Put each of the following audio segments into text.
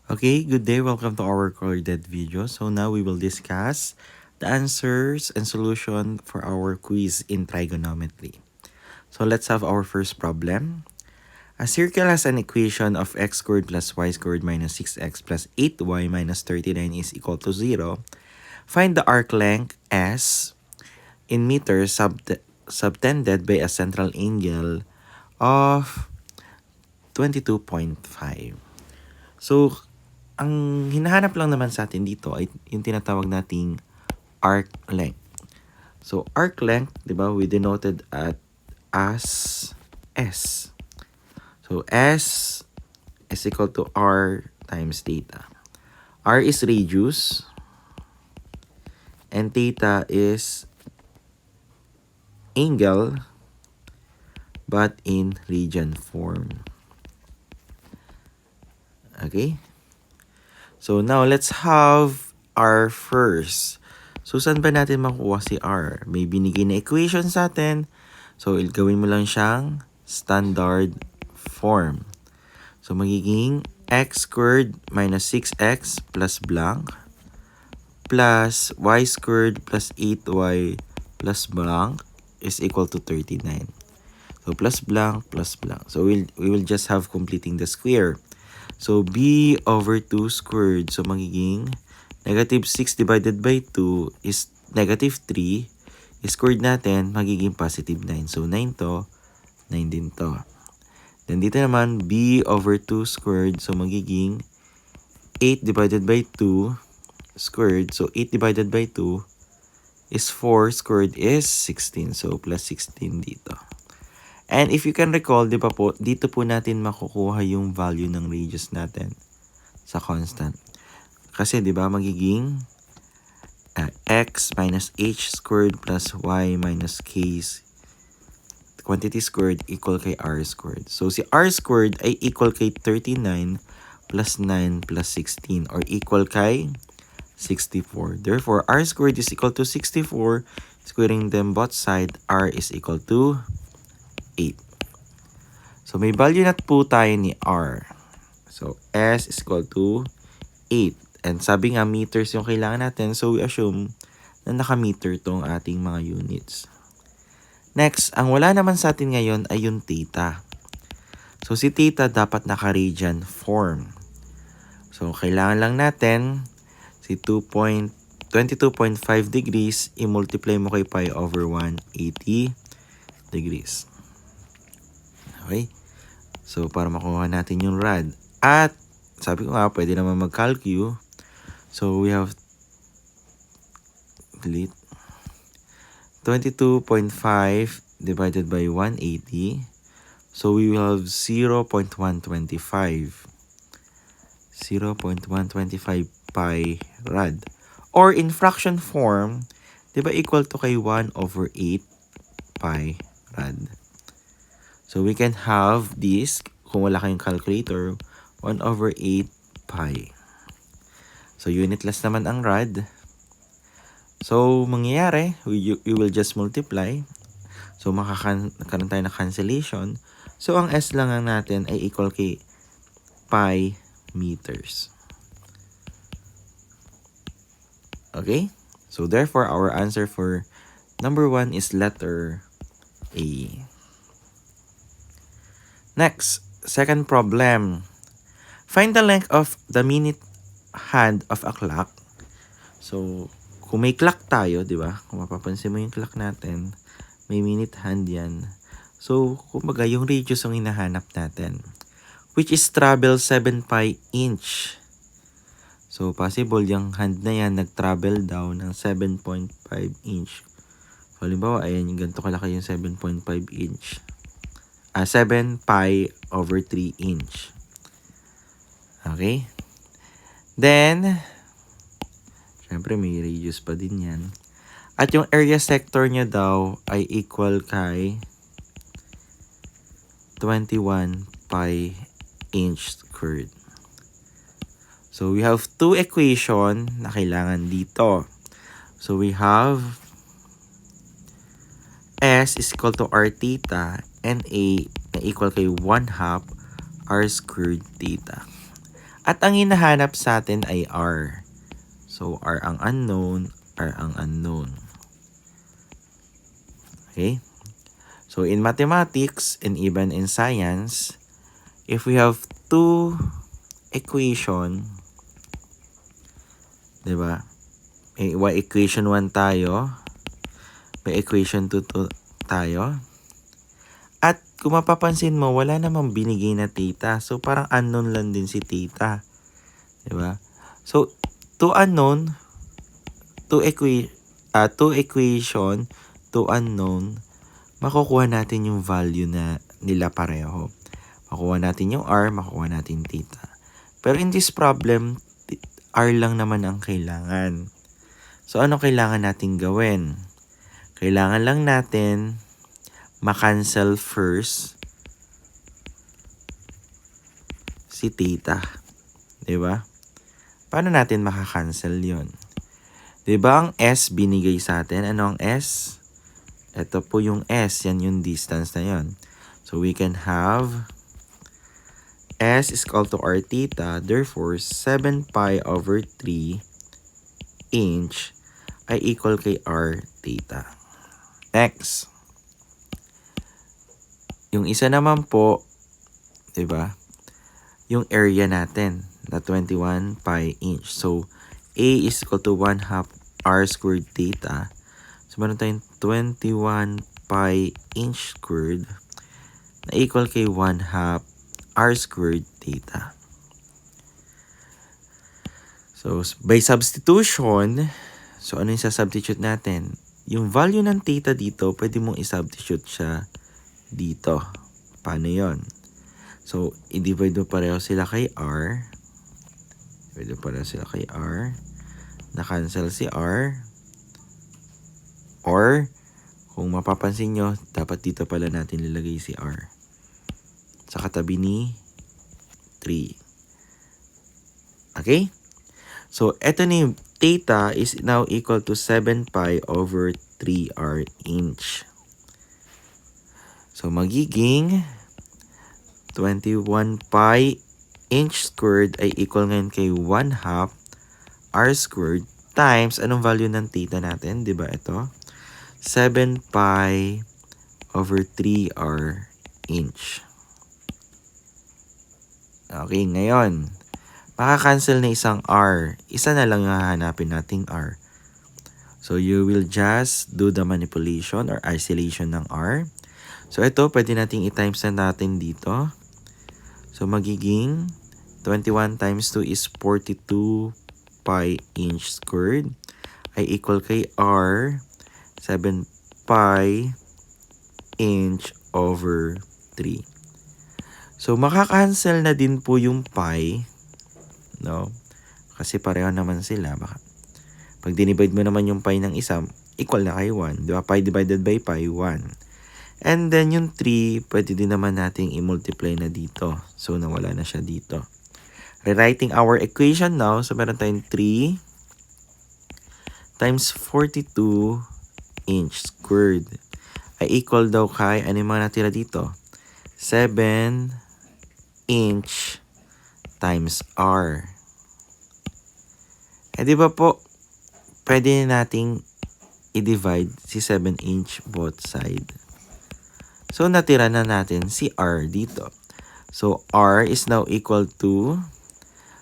Okay, good day. Welcome to our recorded video. So now we will discuss the answers and solution for our quiz in trigonometry. So let's have our first problem. A circle has an equation of x squared plus y squared minus 6x plus 8y minus 39 is equal to 0. Find the arc length S in meters subtended by a central angle of 22.5. So, ang hinahanap lang naman sa atin dito ay yung tinatawag nating arc length. So, arc length, di ba, we denoted as S. So, S is equal to R times theta. R is radius, and theta is angle, but in radian form. Okay? So, now let's have R first. So, saan ba natin makuha si R? May binigay na equation sa atin. So, gawin mo lang siyang standard form. So, magiging x squared minus 6x plus blank plus y squared plus 8y plus blank is equal to 39. So, plus blank. So, we will just have completing the square. So, b over 2 squared. So, magiging negative 6 divided by 2 is negative 3. Squared natin, magiging positive 9. So, 9 to, 9 din to. Then, dito naman, b over 2 squared. So, magiging 8 divided by 2 squared. So, 8 divided by 2 is 4. Squared is 16. So, plus 16 dito. And if you can recall, di ba po, dito po natin makukuha yung value ng radius natin sa constant. Kasi di ba magiging x minus h squared plus y minus k quantity squared equal kay r squared. So si r squared ay equal kay 39 plus 9 plus 16 or equal kay 64. Therefore, r squared is equal to 64. Squaring them both side, r is equal to 8. So, may value na po tayo ni R. So, S is equal to 8. And sabi nga, meters yung kailangan natin. So, we assume na naka-meter tong ating mga units. Next, ang wala naman sa atin ngayon ay yung theta. So, si theta dapat naka-radian form. So, kailangan lang natin si 22.5 degrees i-multiply mo kay pi over 180 degrees. Okay? So, para makuha natin yung rad. At, sabi ko nga, pwede naman mag-calcu. So, we have 22.5 divided by 180. So, we will have 0.125. 0.125 pi rad. Or, in fraction form, di ba equal to kay 1 over 8 pi rad. So, we can have this, kung wala kayong calculator, 1 over 8 pi. So, unitless naman ang rad. So, mangyayari, we will just multiply. So, makakaroon tayo na cancellation. So, ang S lang ang natin ay equal kay pi meters. Okay? So, therefore, our answer for number 1 is letter A. Next, second problem. Find the length of the minute hand of a clock. So, kung may clock tayo, di ba? Kung mapapansin mo yung clock natin, may minute hand yan. So, kumbaga, yung radius ang hinahanap natin, which is travel 7 pi inch. So, possible yung hand na yan nag-travel daw ng 7.5 inch. So, halimbawa, ayan, yung ganito kalaki yung 7.5 inch. 7 pi over 3 inch. Okay? Then, syempre may radius pa din yan. At yung area sector niya daw ay equal kay 21 pi inch squared. So, we have two equation na kailangan dito. So, we have S is equal to R theta and A na equal kay 1/2 R squared theta. At ang hinahanap sa atin ay R. So, R ang unknown, R ang unknown. Okay? So, in mathematics and even in science, if we have two equation, diba? May equation 1 tayo, may equation 2 tayo. At kung mapapansin mo, wala namang binigay na theta. So, parang unknown lang din si theta. Diba? So, two unknown, two equation, two unknown, makukuha natin yung value na nila pareho. Makuha natin yung R, makuha natin theta. Pero in this problem, R lang naman ang kailangan. So, ano kailangan natin gawin? Kailangan lang natin ma-cancel first si theta. Diba? Paano natin maka-cancel yun? Diba ang S binigay sa atin? Ano ang S? Ito po yung S. Yan yung distance na yun. So, we can have S is equal to R theta. Therefore, 7 pi over 3 inch ay equal kay R theta. Next. Yung isa naman po, diba? Yung area natin na 21 pi inch. So, A is equal to 1/2 R squared theta. So, meron tayong 21 pi inch squared na equal kay 1/2 R squared theta. So, by substitution, so ano yung substitute natin? Yung value ng theta dito, pwede mong i-substitute siya dito. Paano yon? So, i-divide mo pareho sila kay R. Divide mo pareho sila kay R. Na-cancel si R. Or, kung mapapansin nyo, dapat dito pala natin lilagay si R. Sa katabi ni 3. Okay? So, eto na yung theta is now equal to 7 pi over 3R inch. So, magiging 21 pi inch squared ay equal ngayon kay 1/2 R squared times, anong value ng theta natin? Diba ito? 7 pi over 3R inch. Okay, ngayon, maka-cancel na isang R. Isa na lang yung hahanapin nating R. So, you will just do the manipulation or isolation ng R. So, ito, pwede nating i-times na natin dito. So, magiging 21 times 2 is 42 pi inch squared ay equal kay R 7 pi inch over 3. So, makaka-cancel na din po yung pi, no? Kasi pareho naman sila. Pag dinivide mo naman yung pi ng isa, equal na kay 1. Diba? Pi divided by pi, 1. And then yung 3, pwede din naman nating i-multiply na dito. So, nawala na siya dito. Rewriting our equation now. So, meron tayong 3 times 42 inch squared ay equal daw kay, ano yung mga natira dito? 7 inch times R. Eh, di ba po, pwede nating i-divide si 7 inch both side. So, natira na natin si R dito. So, R is now equal to,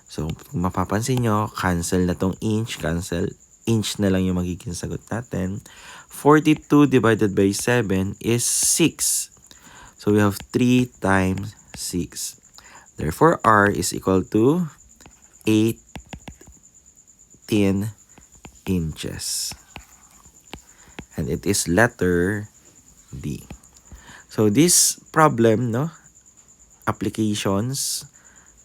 so, kung mapapansin nyo, cancel na tong inch, cancel, inch na lang yung magiging sagot natin. 42 divided by 7 is 6. So, we have 3 times 6. Therefore, R is equal to 18 inches. And it is letter D. So, this problem, no, applications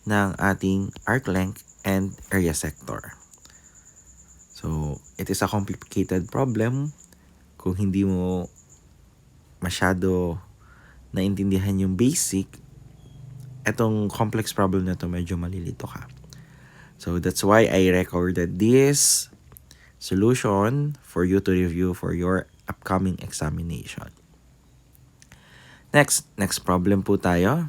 ng ating arc length and area sector. So, it is a complicated problem. Kung hindi mo masyado naintindihan yung basic, etong complex problem na to medyo malilito ka. So, that's why I recorded this solution for you to review for your upcoming examination. Next problem po tayo.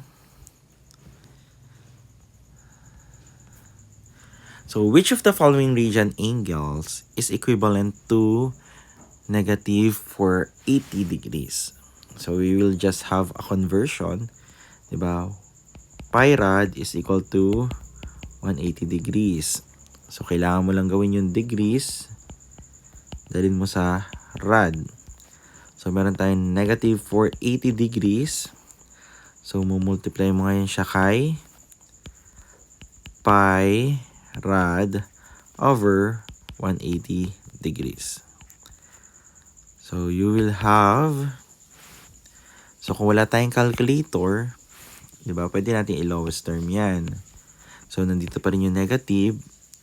So, which of the following radian angles is equivalent to negative 480 degrees? So, we will just have a conversion. Diba? Pi rad is equal to 180 degrees. So, kailangan mo lang gawin yung degrees. Dalhin mo sa rad. So, meron tayong negative 480 degrees. So, mumultiply mo ngayon siya kay pi rad over 180 degrees. So, you will have, so kung wala tayong calculator, diba, pwede natin i-lowest term yan. So, nandito pa rin yung negative.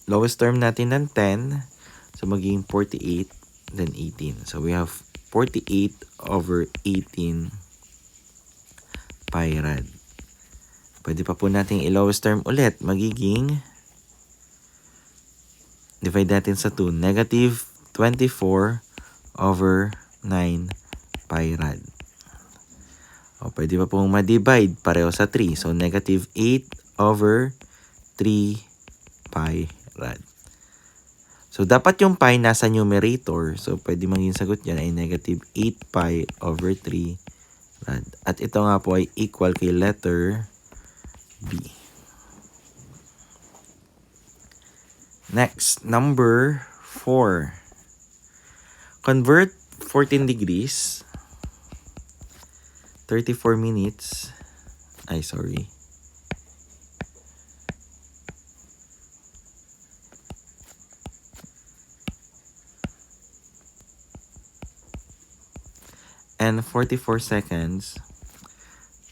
Lowest term natin ng 10. So, magiging 48, then 18. So, we have 48 over 18 pi rad. Pwede pa po natin i-lowest term ulit. Magiging, divide natin sa 2. Negative 24 over 9 pi rad. O, pwede pa pong ma-divide pareho sa 3. So, negative 8 over 3 pi rad. So, dapat yung pi nasa numerator. So, pwede maging sagot yan ay negative 8 pi over 3 rad. At ito nga po ay equal kay letter B. Next, number 4. Convert 14 degrees, 34 minutes, and 44 seconds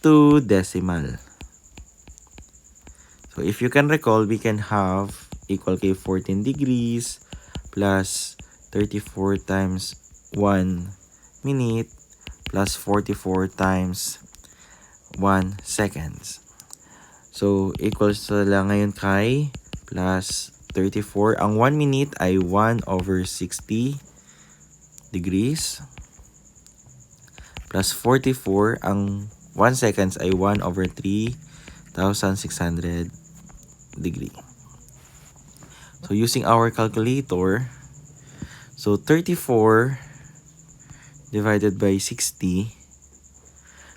to decimal. So if you can recall, we can have equal kay 14 degrees plus 34 times 1 minute plus 44 times 1 seconds. So equals lang ngayon kay plus 34. Ang 1 minute ay 1 over 60 degrees plus 44. Ang 1 seconds ay 1 over 3,600 degree. So using our calculator, so 34 divided by 60.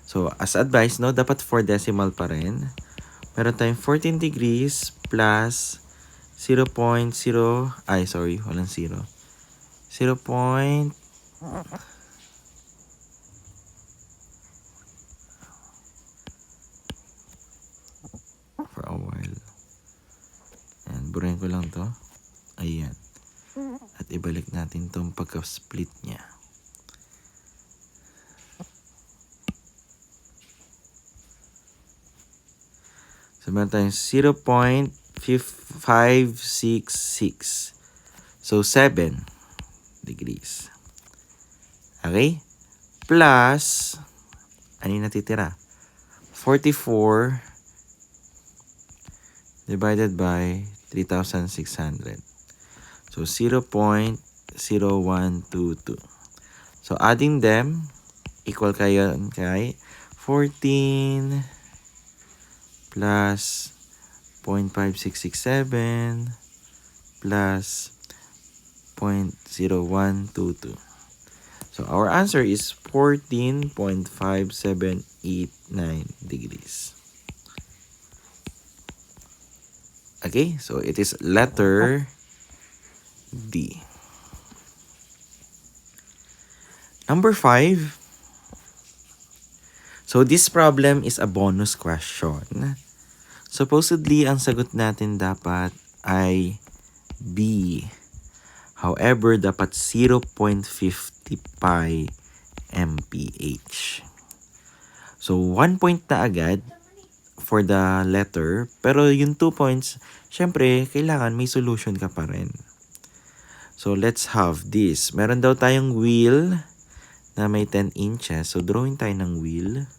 So as advised, no, dapat 4 decimal pa rin. Meron tayong 14 degrees plus 0.0, walang 0. 0. For a while. Ayan, burahin ko lang to. Ayan. At ibalik natin tong pagka-split niya. So, meron tayong 0.566. So, 7 degrees. Okay? Plus, ano yung natitira? 44 divided by 3,600. So, 0.0122. So, adding them, equal kayo kay 14 plus 0.5667 plus 0.0122. So, our answer is 14.5789 degrees. Okay, so it is letter D. Number 5. So, this problem is a bonus question. Supposedly, ang sagot natin dapat ay B. However, dapat 0.50 pi mph. So, 1 point na agad for the letter. Pero yung 2 points, syempre, kailangan may solution ka pa rin. So, let's have this. Meron daw tayong wheel na may 10 inches. So, drawing tayo ng wheel.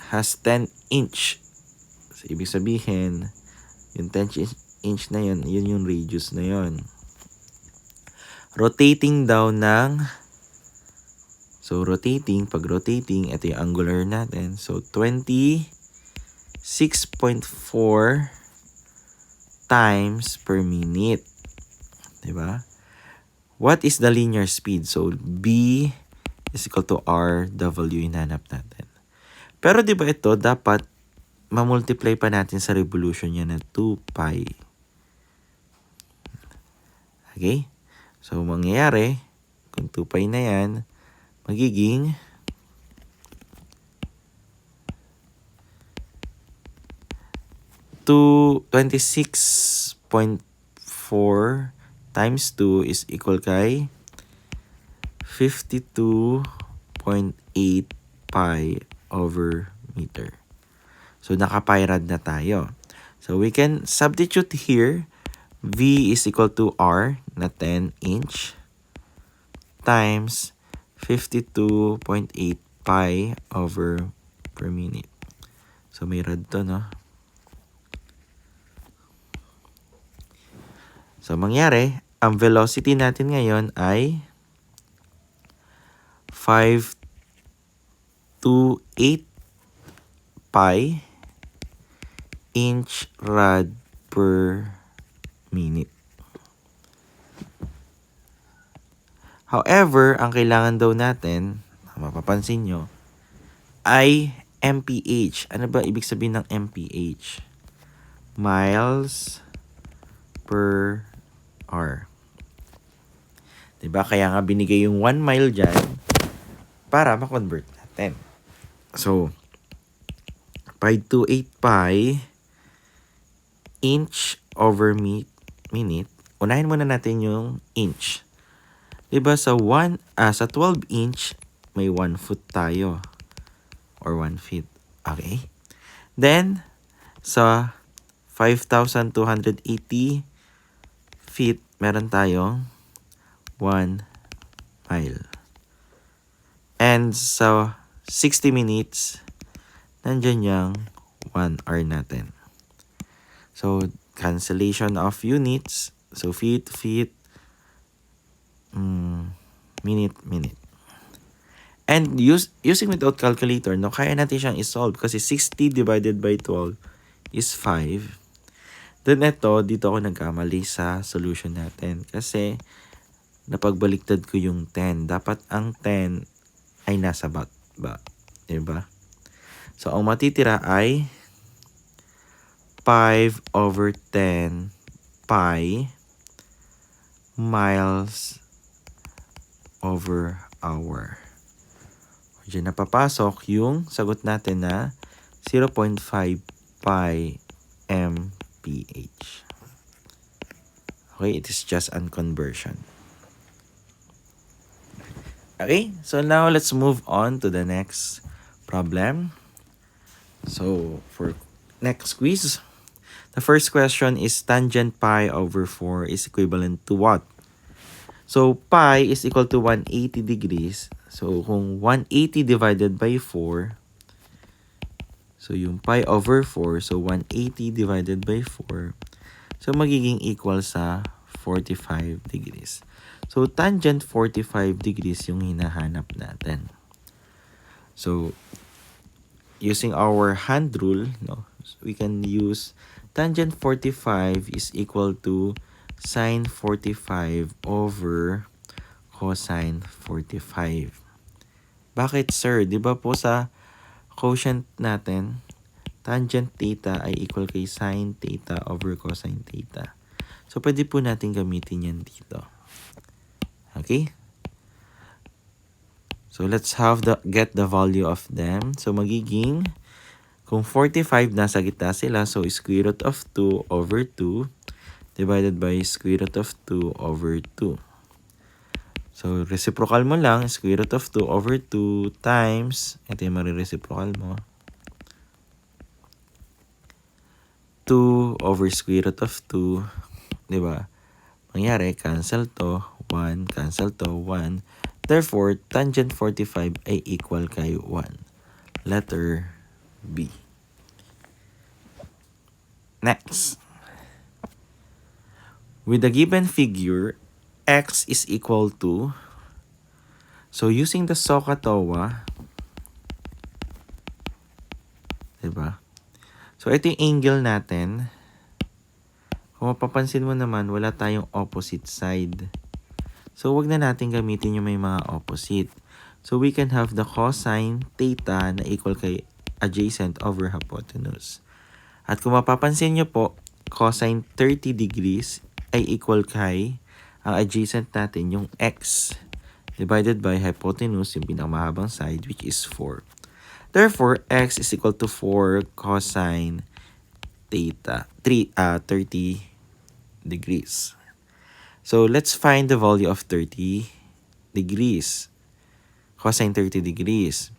Has 10 inch. So, ibig sabihin, yung 10 inch na yun, yun yung radius na yun. Rotating daw ng, so rotating, pag rotating, ito yung angular natin. So, 26.4 times per minute. Diba? What is the linear speed? So, B is equal to R, W hinanap natin. Pero di ba ito, dapat mamultiply pa natin sa revolution niya na 2 pi. Okay? So, mangyayari, kung 2 pi na yan, magiging 26.4 times 2 is equal kay 52.8 pi over meter. So, naka-pi-rad na tayo. So, we can substitute here. V is equal to R na 10 inch times 52.8 pi over per minute. So, may rad to, no? So, mangyari, ang velocity natin ngayon ay 528 pi inch rad per minute. However, ang kailangan daw natin, mapapansin nyo, ay MPH. Ano ba ibig sabihin ng MPH? Miles per hour. Diba? Kaya nga binigay yung 1 mile dyan para ma-convert natin. So, 528 pi inch over minute. Unahin muna natin yung inch. Diba sa 12 inch, may 1 foot tayo. Or 1 feet. Okay? Then, sa 5,280 feet, meron tayong 1 mile. And sa 60 minutes, nandyan yung 1 hour natin. So, cancellation of units. So, feet, minute. And using without calculator, no, kaya natin siyang isolve kasi 60 divided by 12 is 5. Then ito, dito ako nagkamali sa solution natin kasi napagbaliktad ko yung 10. Dapat ang 10 ay nasa ba? Diba? So, ang matitira ay 5 over 10 pi miles over hour. Diyan napapasok yung sagot natin na 0.5 pi mph. Okay, it is just an conversion. Okay, so now let's move on to the next problem. So, for next quiz, the first question is tangent pi over 4 is equivalent to what? So, pi is equal to 180 degrees. So, kung 180 divided by 4, so yung pi over 4, so 180 divided by 4, so magiging equal sa 45 degrees. So, tangent 45 degrees yung hinahanap natin. So, using our hand rule, no, we can use tangent 45 is equal to sine 45 over cosine 45. Bakit, sir? Di ba po sa quotient natin, tangent theta ay equal kay sine theta over cosine theta. So, pwede po natin gamitin yan dito. Okay? So, let's get the value of them. So, magiging, kung 45 nasa gitna sila, so square root of 2 over 2 divided by square root of 2 over 2. So, reciprocal mo lang, square root of 2 over 2 times, ito yung marireciprocal mo, 2 over square root of 2, di ba? Mangyari, cancel to, 1, cancel to, 1. Therefore, tangent 45 ay equal kay 1. Letter B. Next. With the given figure, x is equal to, so using the SOHCAHTOA, diba? So ito yung angle natin, Kung mapapansin mo naman, wala tayong opposite side. So, wag na natin gamitin yung may mga opposite. So, we can have the cosine theta na equal kay adjacent over hypotenuse. At kung mapapansin nyo po, cosine 30 degrees ay equal kay ang adjacent natin, yung x, divided by hypotenuse, yung pinakamahabang side, which is 4. Therefore, x is equal to 4 cosine theta, 30 degrees. So, let's find the value of 30 degrees. Cosine 30 degrees.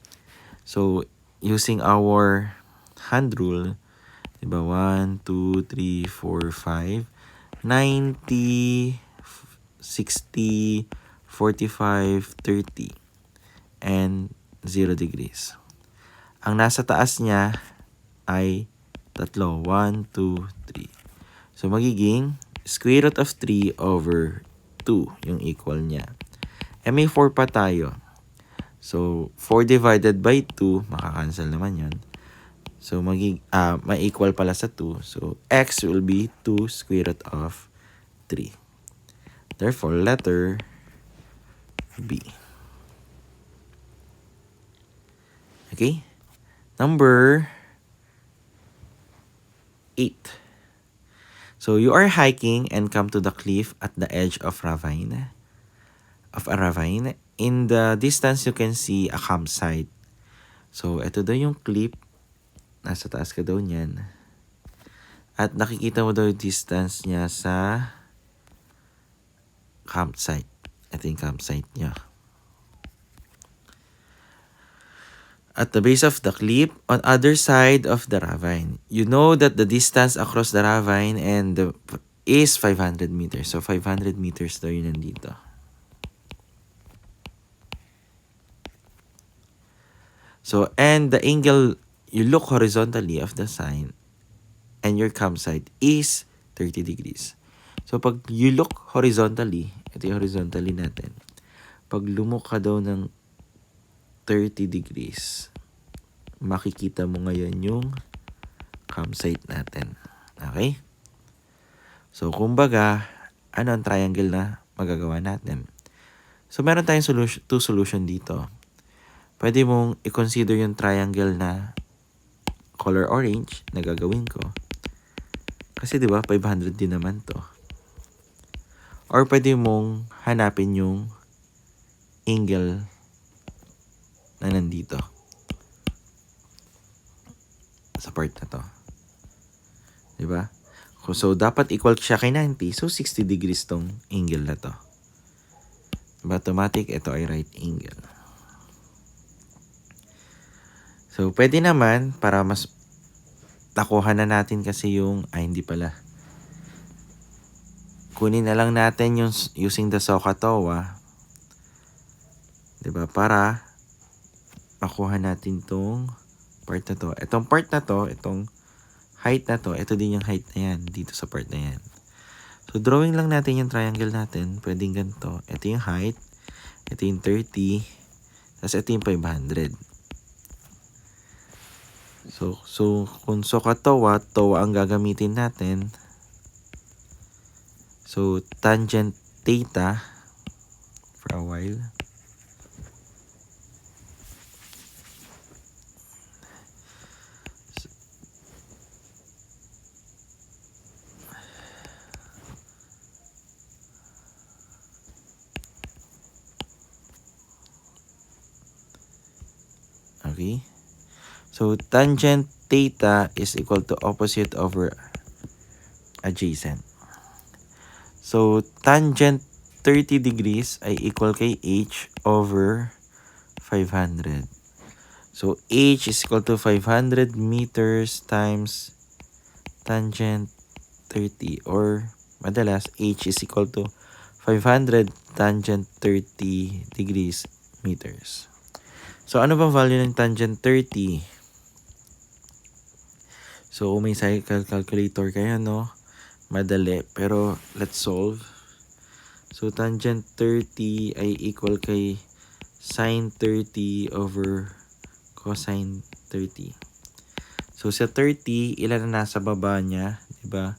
So, using our hand rule, diba? 1, 2, 3, 4, 5, 90, 60, 45, 30, and 0 degrees. Ang nasa taas niya ay tatlo. 1, 2, 3. So, magiging square root of 3 over 2 yung equal niya. Eh, may 4 pa tayo. So, 4 divided by 2, makakancel naman yun. So, may equal pala sa 2. So, x will be 2 square root of 3. Therefore, letter B. Okay? Number 8. So, you are hiking and come to the cliff at the edge of a ravine. In the distance, you can see a campsite. So, ito daw yung cliff. Nasa taas ka daw niyan. At nakikita mo daw yung distance niya sa campsite. Ito yung campsite niya. At the base of the cliff, on other side of the ravine. You know that the distance across the ravine is 500 meters. So, 500 meters daw yun nandito. So, and the angle, you look horizontally of the sign and your campsite is 30 degrees. So, pag you look horizontally, ito yung horizontally natin. Pag lumuk ka daw ng 30 degrees, makikita mo ngayon yung campsite natin. Okay? So, kumbaga, ano ang triangle na magagawa natin? So, meron tayong two solution dito. Pwede mong i-consider yung triangle na color orange na gagawin ko. Kasi di ba 500 din naman to. Or pwede mong hanapin yung angle na nandito. Sa part na to. Di ba? So, dapat equal siya kay 90. So, 60 degrees tong angle na to. Diba? Automatic, ito ay right angle. So, pwede naman, para mas takuhan na natin kasi yung, hindi pala. Kunin na lang natin yung using the SOHCAHTOA. Diba? Para makuha natin tong part na to. Itong part na to, itong height na to, ito din yung height na yan, dito sa part na yan. So, drawing lang natin yung triangle natin. Pwedeng ganito. Ito yung height. Ito yung 30. Tapos ito yung 500. So kung SOHCAHTOA, TOA ang gagamitin natin. So, tangent theta for a while. Okay. So, tangent theta is equal to opposite over adjacent. So, tangent 30 degrees ay equal kay h over 500. So, h is equal to 500 meters times tangent 30. Or, madalas, h is equal to 500 tangent 30 degrees meters. So, ano bang value ng tangent 30? So, may cycle calculator kaya, no? Madali. Pero, let's solve. So, tangent 30 ay equal kay sine 30 over cosine 30. So, sa 30, ilan na nasa baba niya? Diba?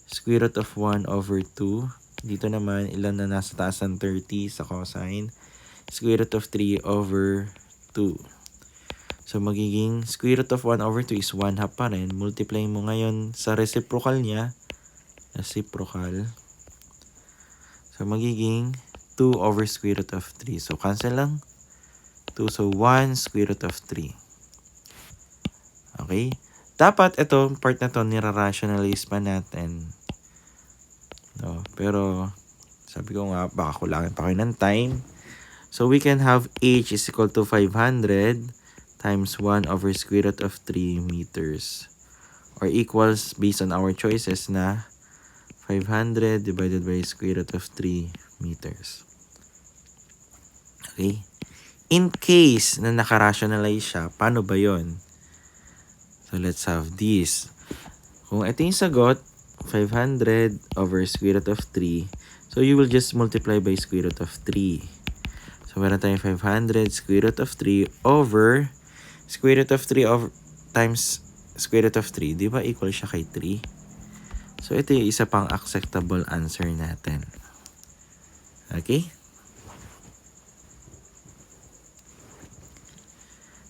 square root of 1 over 2. Dito naman, ilan na nasa taas ng 30 sa cosine? Square root of 3 over 2. So, magiging square root of 1 over 2 is 1 half pa rin. Multiply mo ngayon sa reciprocal niya. Reciprocal. So, magiging 2 over square root of 3. So, cancel lang. 2. So, 1 square root of 3. Okay? Dapat ito, part na to, nira-rationalize pa natin. No? Pero, sabi ko nga, baka kulangin pa kayo ng time. So, we can have h is equal to 500 times 1 over square root of 3 meters. Or equals, based on our choices, na 500 divided by square root of 3 meters. Okay? In case na naka-rationalize siya, paano ba yon? So, let's have this. Kung ito yung sagot, 500 over square root of 3. So, you will just multiply by square root of 3. So, meron tayong 500 square root of 3 over square root of 3 over times square root of 3. Di ba equal siya kay 3? So, ito yung isa pang acceptable answer natin. Okay?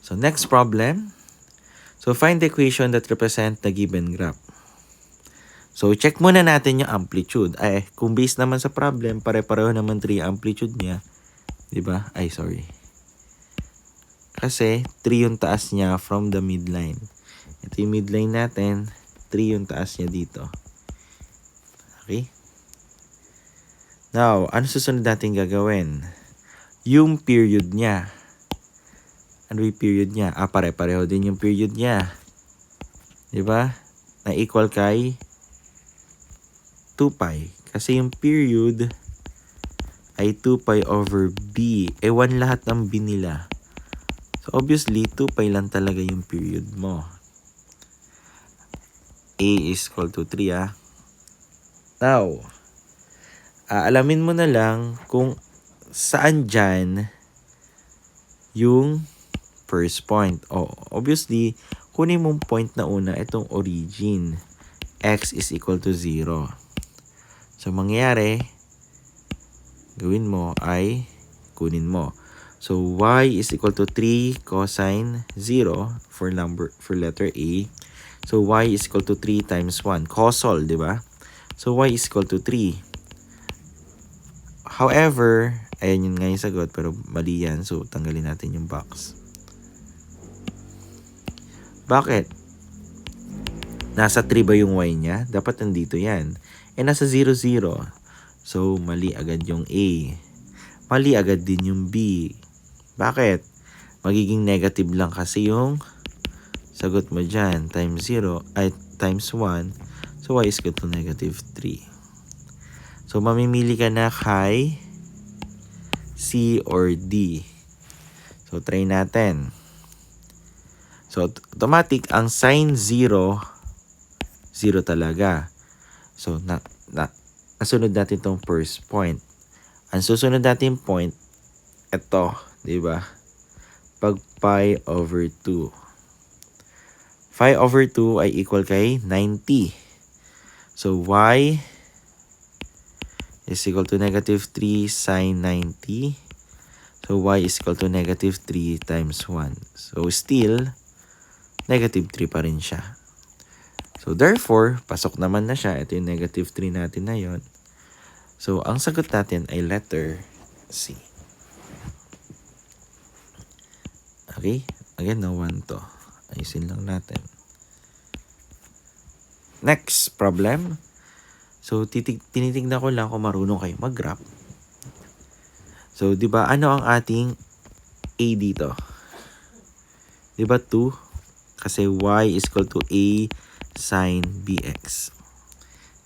So, next problem. So, find the equation that represent the given graph. So, check muna natin yung amplitude. Ay, kung based naman sa problem, pare-pareho naman 3 amplitude niya. Diba? Ay, sorry. Kasi, 3 yung taas niya from the midline. Ito yung midline natin. 3 yung taas niya dito. Okay? Now, ano susunod natin gagawin? Yung period niya. Ano yung period niya? Pare-pareho din yung period niya. Diba? Na equal kay 2 pi. Kasi yung period ay 2 pi over b. 1 lahat ng b nila. So, obviously, 2 pi lang talaga yung period mo. A is equal to 3, Now, alamin mo na lang kung saan dyan yung first point. Obviously, kunin mong point na una, itong origin. X is equal to 0. So, mangyayari, gawin mo ay kunin mo. So, y is equal to 3 cosine 0 for letter A. So, y is equal to 3 times 1. Cosol, di ba? So, y is equal to 3. However, ayan yun nga yung sagot, pero mali yan. So, tanggalin natin yung box. Bakit? Nasa 3 ba yung y niya? Dapat nandito yan. Nasa 0, 0. So, mali agad yung A. Mali agad din yung B. Bakit? Magiging negative lang kasi yung sagot mo dyan. Times 0, ay times 1. So, y is equal to negative 3. So, mamimili ka na kay C or D. So, try natin. So, automatic, ang sign 0, 0 talaga. So, nasunod natin itong first point. Ang susunod natin point, ito, di ba? Pag pi over 2. Pi over 2 ay equal kay 90. So, y is equal to negative 3 sine 90. So, y is equal to negative 3 times 1. So, still, negative 3 pa rin siya. So, therefore, pasok naman na siya. Ito yung negative 3 natin na yon. So, ang sagot natin ay letter C. Okay? Again, no 1 to. Ayusin lang natin. Next problem. So, tinitignan ko lang kung marunong kayo mag-graph. So, di ba, ano ang ating A dito? Di ba 2? Kasi y is equal to A sin bx.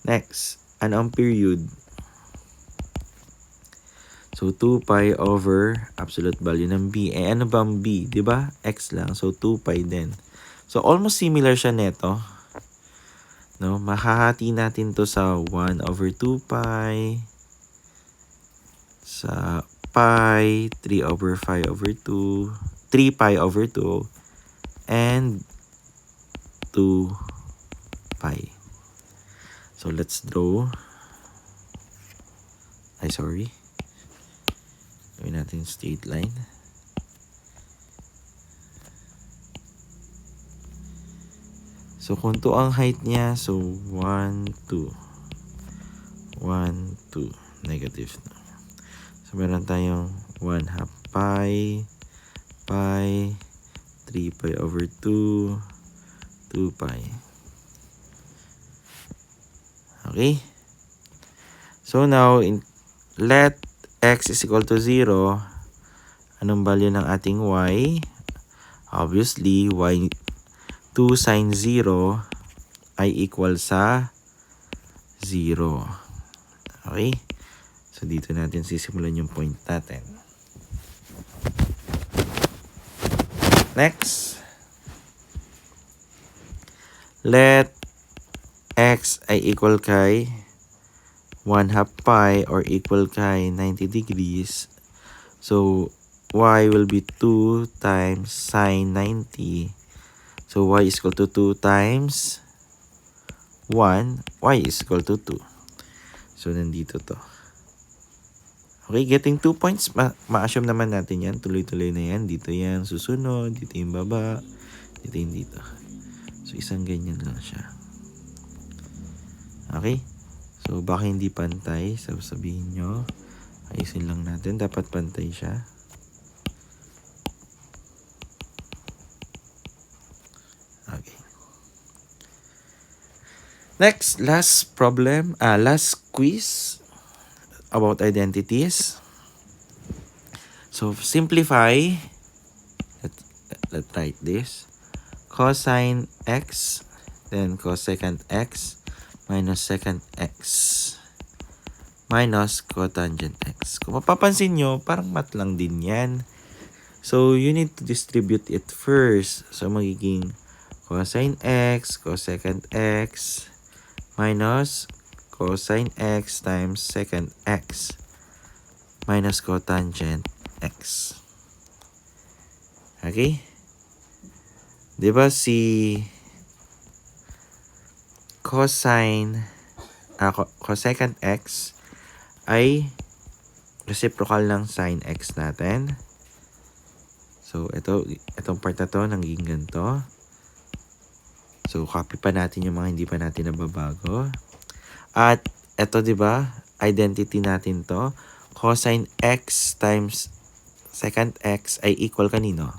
Next, ano ang period? So, 2 pi over absolute value ng b. Ano ba ang b? Di ba? X lang. So, 2 pi din. So, almost similar siya neto. No? Mahahati natin to sa 1 over 2 pi. Sa pi, 3 over 5 over 2. 3 pi over 2. And 2 pi. So, let's draw. Sorry. Gawin natin straight line. So, kung to ang height niya, so 1, 2. 1, 2. Negative. So, meron tayong 1 half pi, 3 pi over 2, 2 pi. Okay? So, now, let x is equal to 0. Anong value ng ating y? Obviously, y 2 sine 0 ay equal sa 0. Okay? So, dito natin sisimulan yung point natin. Next. Let x ay equal kay 1 half pi or equal kay 90 degrees. So, y will be 2 times sine 90. So, y is equal to 2 times 1. Y is equal to 2. So, nandito to. Okay, getting 2 points. Ma-assume naman natin yan. Tuloy-tuloy na yan. Dito yan. Susunod. Dito yung baba. Dito yung dito. So, isang ganyan lang siya. Okay? So, baka hindi pantay. Sabihin nyo. Ayusin lang natin. Dapat pantay siya. Okay. Next, last problem. Last quiz about identities. So, simplify. Let's write this. Cosine x, then cosecant x, minus secant x, minus cotangent x. Kung mapapansin nyo, parang mat lang din yan. So, you need to distribute it first. So, magiging cosine x, cosecant x, minus cosine x times secant x, minus cotangent x. Okay? Diba si cosecant x ay reciprocal ng sin x natin. So, itong part na to, naging ganito. So, copy pa natin yung mga hindi pa natin nababago. At, ito, diba, identity natin to. Cosine x times secant x ay equal kanino?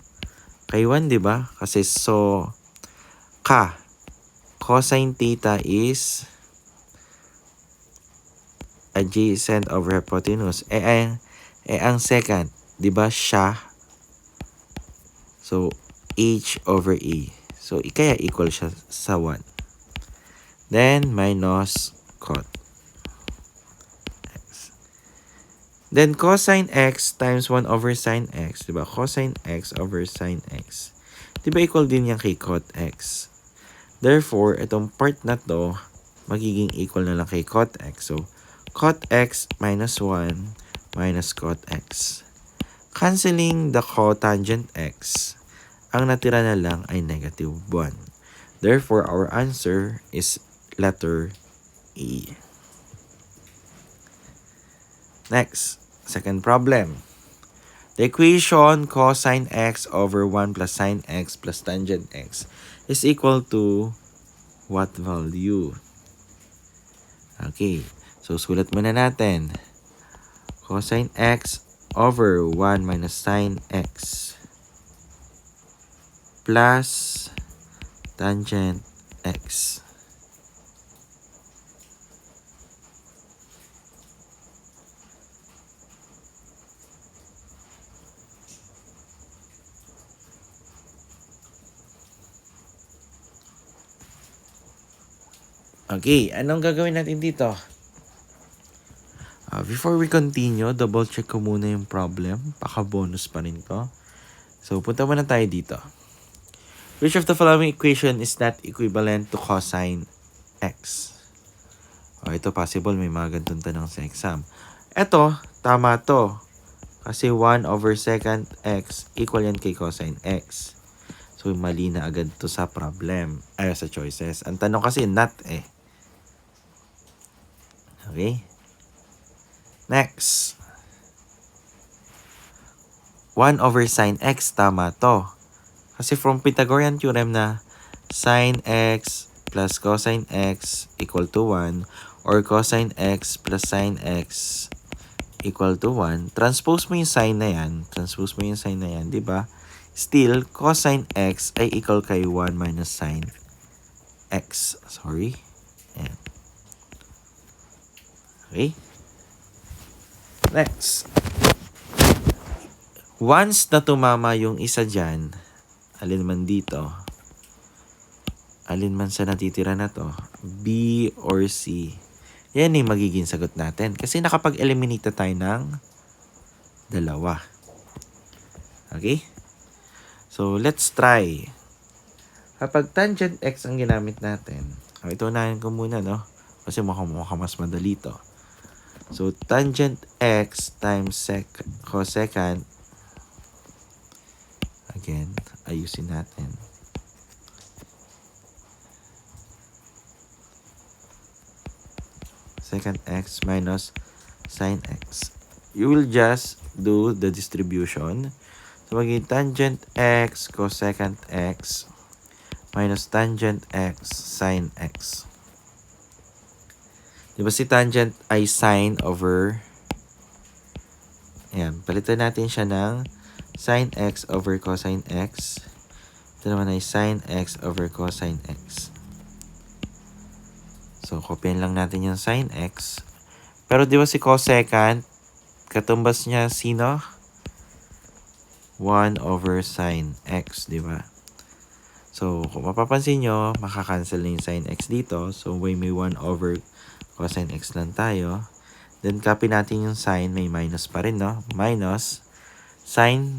Kay 1, diba? Kasi, so, cosine theta is adjacent over hypotenuse. Ang secant, diba, siya? So, h over e. So, kaya equal siya sa 1. Then, minus cot x. Then, cosine x times 1 over sine x. Diba? Cosine x over sine x. Diba equal din yan kay cot x? Therefore, itong part na to, magiging equal na lang kay cot x. So, cot x minus 1 minus cot x. Canceling the cotangent x, ang natira na lang ay negative 1. Therefore, our answer is letter E. Next, second problem. The equation cosine x over 1 plus sine x plus tangent x is equal to what value? Okay, so sulat muna natin. Cosine x over 1 minus sine x plus tangent x. Okay, anong gagawin natin dito? Before we continue, double check ko muna yung problem. Paka-bonus pa rin to. So, punta muna tayo dito. Which of the following equation is not equivalent to cosine x? Ito possible, may mga ganitong tanong sa exam. Ito, tama to. Kasi 1 over secant x equal yan kay cosine x. So, mali na agad to sa problem. Sa choices. Ang tanong kasi not eh. Okay? Next. 1 over sine x, tama to. Kasi from Pythagorean theorem na sine x plus cosine x equal to 1 or cosine x plus sine x equal to 1, transpose mo yung sine na yan. Transpose mo yung sine na yan, di ba? Still, cosine x ay equal kay 1 minus sine x. Sorry. Ayan. Okay? Next. Once na tumama yung isa dyan, alin man dito, alin man sa natitira na to, B or C, yan yung magiging sagot natin. Kasi nakapag-eliminate tayo ng dalawa. Okay? So, let's try. Kapag tangent x ang ginamit natin, ito unahin ko muna, no? Kasi mukhang mas madali to. So, tangent x times cosecant. Again, ayusin natin. Secant x minus sin x. You will just do the distribution. So, magiging tangent x cosecant x minus tangent x sin x. Diba si tangent ay sine over, ayan, palitan natin siya ng sin x over cosine x. Ito naman ay sin x over cosine x. So, kopyahin lang natin yung sin x. Pero di ba si cosecant, katumbas niya sino? 1 over sin x, di ba? So, kung mapapansin nyo, makakancel na yung sin x dito. So, may 1 over cosine x lang tayo. Then, copy natin yung sin, may minus pa rin, no? Minus sin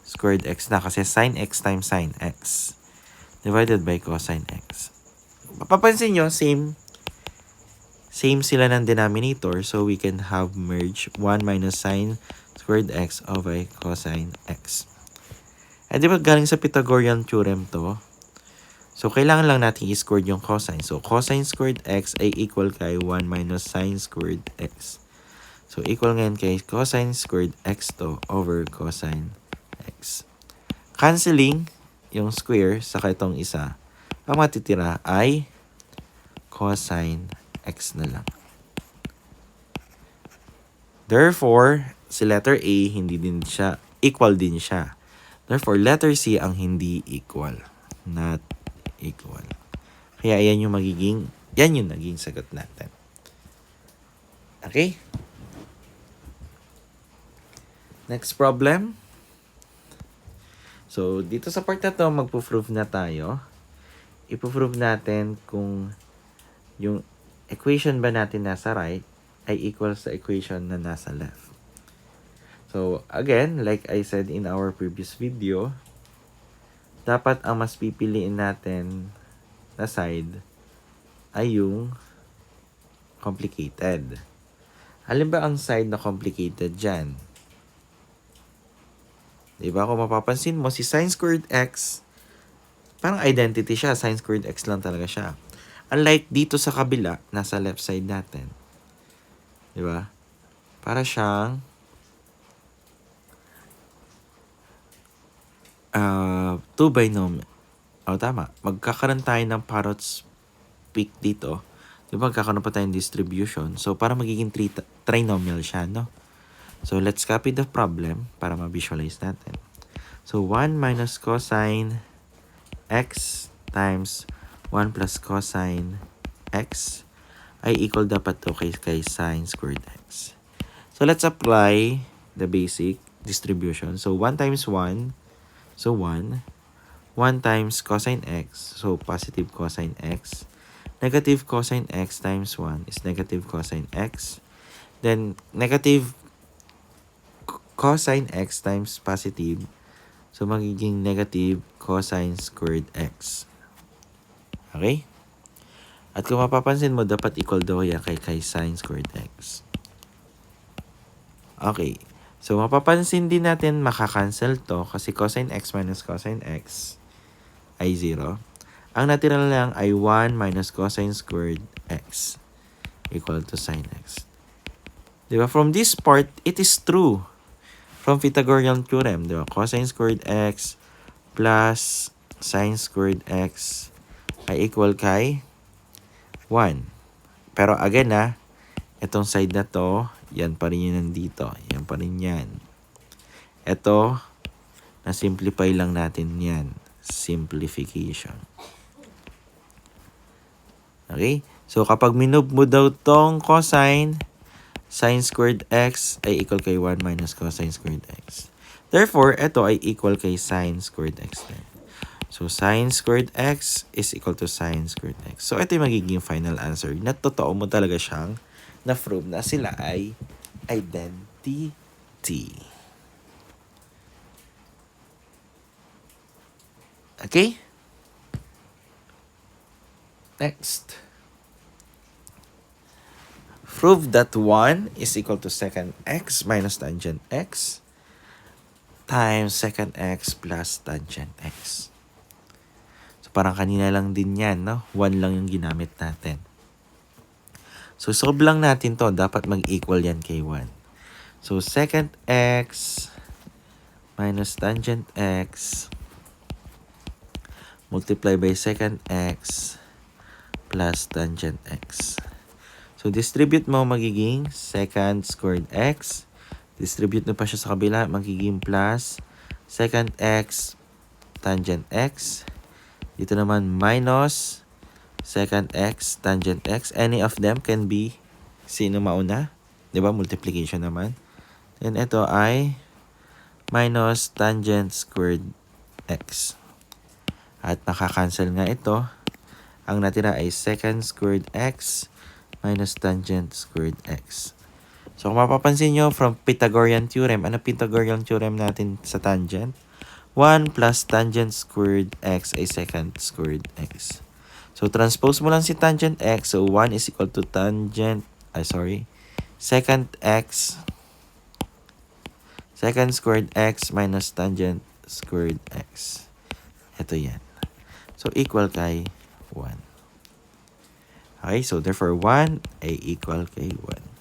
squared x na kasi sin x times sin x divided by cosine x. Mapapansin nyo, same sila ng denominator. So, we can have merge 1 minus sin squared x over cosine x. Eh, di ba galing sa Pythagorean theorem to? So, kailangan lang natin i-squared yung cosine. So, cosine squared x ay equal kay 1 minus sin squared x. So, equal ngayon kay cosine squared x to over cosine x. Canceling yung square sa itong isa. Ang matitira ay cosine x na lang. Therefore, si letter A, hindi din siya, equal din siya. Therefore, letter C ang hindi equal. Not equal. Kaya yan yung naging sagot natin. Okay? Next problem. So, dito sa part na to, magpo-prove na tayo. Ipo-prove natin kung yung equation ba natin nasa right ay equal sa equation na nasa left. So, again, like I said in our previous video, dapat ang mas pipiliin natin na side ay yung complicated. Alin ba ang side na complicated dyan? Diba? Kung mapapansin mo, si sin squared x, parang identity siya. Sin squared x lang talaga siya. Unlike dito sa kabila, nasa left side natin. Diba? Para siyang two binomial. Tama. Magkakaroon tayo ng Parrot's peak dito. Diba? Magkakaroon pa tayong distribution. So, para magiging trinomial siya, no? So, let's copy the problem para ma-visualize natin. So, 1 minus cosine x times 1 plus cosine x ay equal dapat to kay sine squared x. So, let's apply the basic distribution. So, 1 times 1, so 1. 1 times cosine x, so positive cosine x. Negative cosine x times 1 is negative cosine x. Then, negative cosine x times positive, so magiging negative cosine squared x. Okay? At kung mapapansin mo, dapat equal daw yan kay sine squared x. Okay. So, mapapansin din natin, makakancel to kasi cosine x minus cosine x ay 0. Ang natira lang ay 1 minus cosine squared x. equal to sine x. Diba? From this part, it is true. From Pythagorean theorem, diba? Cosine squared x plus sine squared x ay equal kay 1. Pero again itong side na to, yan pa rin yun nandito. Yan pa rin yan. Ito, na-simplify lang natin yan. Simplification. Okay? So, kapag minove mo daw tong cosine, sine squared x ay equal kay 1 minus cosine squared x. Therefore, ito ay equal kay sine squared x din. So, sine squared x is equal to sine squared x. So, ito yung magiging final answer. Na totoo mo talaga siyang na-prove na sila ay identity. Okay? Next. Prove that 1 is equal to secant x minus tangent x times secant x plus tangent x. So, parang kanina lang din yan, no? 1 lang yung ginamit natin. So, solve lang natin to. Dapat mag-equal yan kay 1. So, secant x minus tangent x multiply by secant x plus tangent x. So, distribute mo magiging secant squared x. Distribute mo pa siya sa kabila, magiging plus secant x tangent x. Dito naman minus secant x tangent x. Any of them can be sino mauna? Diba? Multiplication naman. Then ito ay minus tangent squared x. At makakancel nga ito. Ang natira ay secant squared x minus tangent squared x. So, kung mapapansin nyo, from Pythagorean theorem, ano Pythagorean theorem natin sa tangent? 1 plus tangent squared x ay secant squared x. So, transpose mo lang si tangent x. So, 1 is equal to secant x secant squared x minus tangent squared x. Ito yan. So, equal kay 1. Okay, so therefore 1 ay equal kay 1.